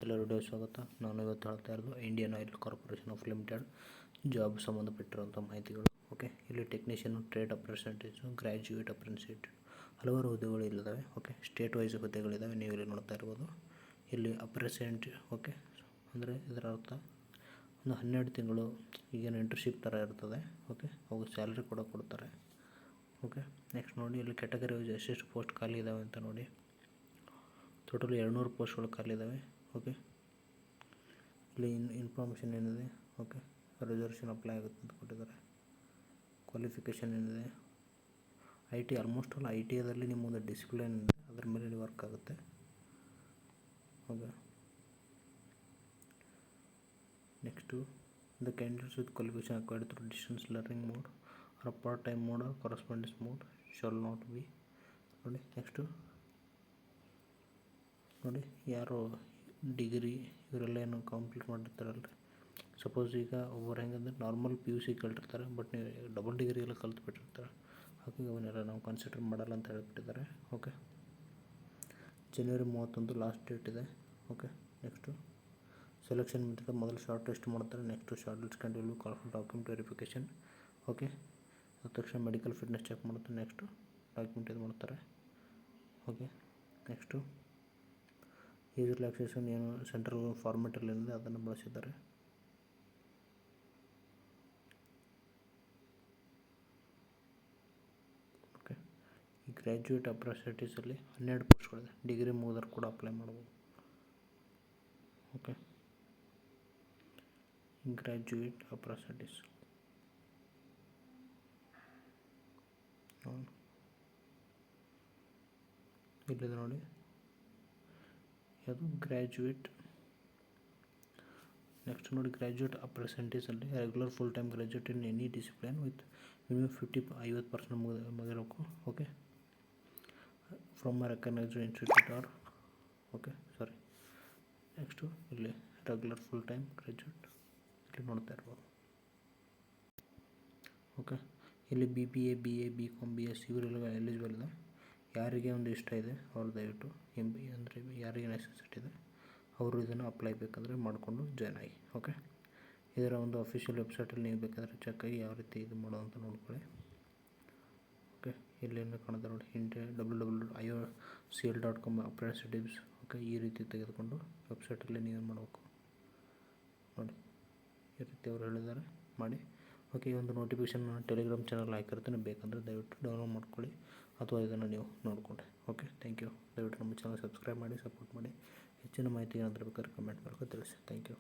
ಎಲ್ಲರೂ ವಿಡಿಯೋ ಸ್ವಾಗತ. ನಾನು ಇವತ್ತು ಹೇಳ್ತಾ ಇರೋದು Indian oil corporation of limited job ಸಂಬಂಧಪಟ್ಟಿರುವಂಥ ಮಾಹಿತಿಗಳು. ಓಕೆ, ಇಲ್ಲಿ technician, trade apprentice, graduate apprentice ಹಲವಾರು ಹುದ್ದೆಗಳು ಇಲ್ಲಿದ್ದಾವೆ. ಓಕೆ, ಸ್ಟೇಟ್ ವೈಸ್ ಹುದ್ದೆಗಳಿದ್ದಾವೆ, ನೀವು ಇಲ್ಲಿ ನೋಡ್ತಾ ಇರ್ಬೋದು. ಇಲ್ಲಿ ಅಪ್ರೆಸೆಂಟ್, ಓಕೆ, ಅಂದರೆ ಇದರ ಅರ್ಥ ಒಂದು 12 ತಿಂಗಳು ಈಗೇನು ಇಂಟರ್ನ್ಶಿಪ್ ಥರ ಇರ್ತದೆ. ಓಕೆ, ಅವಾಗ ಸ್ಯಾಲ್ರಿ ಕೂಡ ಕೊಡ್ತಾರೆ. ಓಕೆ, ನೆಕ್ಸ್ಟ್ ನೋಡಿ, ಇಲ್ಲಿ ಕ್ಯಾಟಗರಿ ವೈಸ್ ಎಷ್ಟೆಷ್ಟು ಪೋಸ್ಟ್ ಖಾಲಿ ಇದ್ದಾವೆ ಅಂತ ನೋಡಿ. ಟೋಟಲ್ 200 ಪೋಸ್ಟ್ಗಳು ಖಾಲಿ ಇದ್ದಾವೆ. ಓಕೆ, ಇಲ್ಲಿ ಇನ್ಫಾರ್ಮೇಷನ್ ಏನಿದೆ, ಓಕೆ, ರಿಸರ್ವೇಷನ್ ಅಪ್ಲೈ ಆಗುತ್ತೆ ಅಂತ ಕೊಟ್ಟಿದ್ದಾರೆ. ಕ್ವಾಲಿಫಿಕೇಷನ್ ಏನಿದೆ, IT, ಆಲ್ಮೋಸ್ಟ್ ಆಲ್ ITದಲ್ಲಿ ನಿಮ್ಮೊಂದು ಡಿಸಿಪ್ಲಿನ್ ಇದೆ, ಅದ್ರ ಮೇಲೆ ವರ್ಕ್ ಆಗುತ್ತೆ. Okay, next the candidates with qualification acquired through distance learning mode or part time mode or correspondence mode shall not be. ನೋಡಿ, ನೆಕ್ಸ್ಟು ನೋಡಿ, ಯಾರು ಡಿಗ್ರಿ ಇವರೆಲ್ಲ ಏನು ಕಂಪ್ಲೀಟ್ ಮಾಡಿರ್ತಾರಲ್ಲ, ಸಪೋಸ್ ಈಗ ಒಬ್ಬರು ಹೆಂಗಂದ್ರೆ ನಾರ್ಮಲ್ PUC ಕಲ್ತಿರ್ತಾರೆ, ಬಟ್ ನೀವು ಡಬಲ್ ಡಿಗ್ರಿ ಎಲ್ಲ ಕಲ್ತ್ಬಿಟ್ಟಿರ್ತಾರೆ, ಹಾಗಾಗಿ ಅವನ್ನೆಲ್ಲ ನಾವು ಕನ್ಸಿಡರ್ ಮಾಡಲ್ಲ ಅಂತ ಹೇಳ್ಬಿಟ್ಟಿದ್ದಾರೆ. ಓಕೆ, ಜನವರಿ 31 ಲಾಸ್ಟ್ ಡೇಟ್ ಇದೆ. ಓಕೆ, ನೆಕ್ಸ್ಟು ಸೆಲೆಕ್ಷನ್ ಮೆಥಡ್, ಮೊದಲು ಶಾರ್ಟ್ ಟೆಸ್ಟ್ ಮಾಡ್ತಾರೆ, ನೆಕ್ಸ್ಟು ಶಾರ್ಟ್ ಲಿಸ್ಟ್ ಕಂಡು call for document verification. Okay, ಅದ ತಕ್ಷಣ ಮೆಡಿಕಲ್ ಫಿಟ್ನೆಸ್ ಚೆಕ್ ಮಾಡ್ತಾರೆ, ನೆಕ್ಸ್ಟು ಡಾಕ್ಯುಮೆಂಟ್ ಇದು ಮಾಡ್ತಾರೆ. ಓಕೆ, ನೆಕ್ಸ್ಟು ಏಜ್ ರಿಲ್ಯಾಕ್ಸೇಷನ್ ಏನು ಸೆಂಟ್ರಲ್ ಫಾರ್ಮೆಟಲ್ಲಿ ಏನಿದೆ ಅದನ್ನು ಬಳಸಿದ್ದಾರೆ. ಓಕೆ, ಈ ಗ್ರ್ಯಾಜುಯೇಟ್ ಅಪ್ರೆಂಟಿಸಲ್ಲಿ 12 ಪೋಸ್ಟ್ಗಳಿದೆ, ಡಿಗ್ರಿ ಮುಗಿದ್ರೆ ಕೂಡ ಅಪ್ಲೈ ಮಾಡ್ಬೋದು. ಓಕೆ, ಗ್ರ್ಯಾಜುಯೇಟ್ ಅಪ್ರೆಂಟಿಸ್ ಇಲ್ಲಿದೆ ನೋಡಿ, ಅದು ಗ್ರ್ಯಾಜುಯೇಟ್. ನೆಕ್ಸ್ಟ್ ನೋಡಿ, ಗ್ರ್ಯಾಜುಯೇಟ್ ಅಪ್ರೆಂಟಿಸಲ್ಲಿ regular full time graduate in any discipline with minimum 50% ಮುಗಿರಬೇಕು. Okay, from a recognised institute or, okay sorry, next ಇಲ್ಲಿ ರೆಗ್ಯುಲರ್ ಫುಲ್ ಟೈಮ್ ಗ್ರ್ಯಾಜುಯೇಟ್ ಇಲ್ಲಿ ನೋಡ್ತಾ ಇರ್ಬೋದು. ಓಕೆ, ಇಲ್ಲಿ BBA, BA, BCom, BSc ಇವರೆಲ್ಲ ಎಲಿಜಿಬಲ್ ಇದೆ. ಯಾರಿಗೆ ಒಂದು ಇಷ್ಟ ಇದೆ ಅವ್ರು ದಯವಿಟ್ಟು MBA ಅಂದರೆ ಯಾರಿಗೆ ನೆಸೆಸಿಟಿ ಇದೆ ಅವರು ಇದನ್ನು ಅಪ್ಲೈ ಬೇಕಂದರೆ ಮಾಡಿಕೊಂಡು ಜಾಯ್ನ್ ಆಗಿ. ಓಕೆ, ಇದರ ಒಂದು ಅಫಿಷಿಯಲ್ ವೆಬ್ಸೈಟಲ್ಲಿ ನೀವು ಬೇಕಾದರೆ ಚೆಕ್ ಆಗಿ ಯಾವ ರೀತಿ ಇದು ಮಾಡೋದಂತ ನೋಡ್ಕೊಳ್ಳಿ. ಓಕೆ, ಇಲ್ಲೇನು ಕಾಣುತ್ತೆ ನೋಡಿ, ಇಂಡಿಯಾ www.iocl.com ಅಪ್ರೆಂಟಿಸ್ಶಿಪ್ಸ್. ಓಕೆ, ಈ ರೀತಿ ತೆಗೆದುಕೊಂಡು ವೆಬ್ಸೈಟಲ್ಲಿ ನೀವು ಮಾಡಬೇಕು ನೋಡಿ, ಈ ರೀತಿ ಅವರು ಹೇಳಿದ್ದಾರೆ ಮಾಡಿ. ಓಕೆ, ಈ ಒಂದು ನೋಟಿಫಿಕೇಷನ್ ಟೆಲಿಗ್ರಾಮ್ ಚಾನಲ್ ಹಾಕಿರ್ತೀನಿ, ಬೇಕಂದರೆ ದಯವಿಟ್ಟು ಡೌನ್ಲೋಡ್ ಮಾಡ್ಕೊಳ್ಳಿ ಅಥವಾ ಇದನ್ನು ನೀವು ನೋಡಿಕೊಂಡೆ. Okay, thank you. ದಯವಿಟ್ಟು ನಮ್ಮ ಚಾನಲ್ ಸಬ್ಸ್ಕ್ರೈಬ್ ಮಾಡಿ, ಸಪೋರ್ಟ್ ಮಾಡಿ. ಹೆಚ್ಚಿನ ಮಾಹಿತಿ ಏನಾದರೂ ಬೇಕಾದ್ರೆ ಕಮೆಂಟ್ ಮೂಲಕ ತಿಳಿಸಿ. Thank you.